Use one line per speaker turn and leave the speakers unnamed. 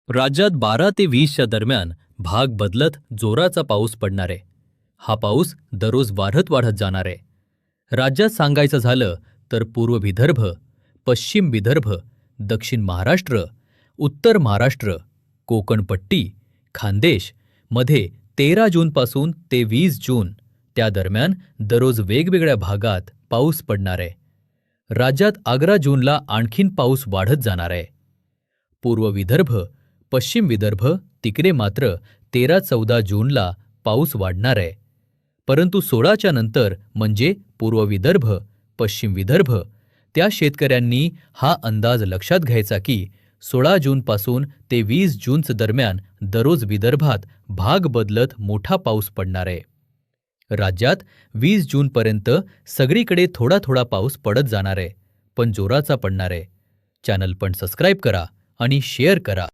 राज्यात 12 ते 20च्या दरम्यान भाग बदलत जोराचा पाऊस पडणार आहे. हा पाऊस दररोज वाढत जाणार आहे. राज्यात सांगायचं झालं तर पूर्व विदर्भ, पश्चिम विदर्भ, दक्षिण महाराष्ट्र, उत्तर महाराष्ट्र, कोकण पट्टी, खानदेश मध्ये 13 जूनपासून ते 20 जून त्या दरम्यान दररोज वेगवेगळ्या भागात पाऊस पडणार आहे. राज्यात 11 जूनला आणखीन पाऊस वाढत जाणार आहे. पूर्व विदर्भ, पश्चिम विदर्भ तिकडे मात्र 13-14 जूनला पाऊस वाढणार आहे. परंतु 16च्या नंतर म्हणजे पूर्व विदर्भ, पश्चिम विदर्भ त्या शेतकऱ्यांनी हा अंदाज लक्षात घ्यायचा की 16 जूनपासून ते 20 जूनच दरम्यान दररोज विदर्भात भाग बदलत मोठा पाऊस पडणार आहे. राज्यात 20 जूनपर्यंत सगळीकडे थोडा थोडा पाऊस पडत जाणार आहे, पण जोराचा पडणार आहे. चॅनल पण सबस्क्राईब करा आणि शेअर करा.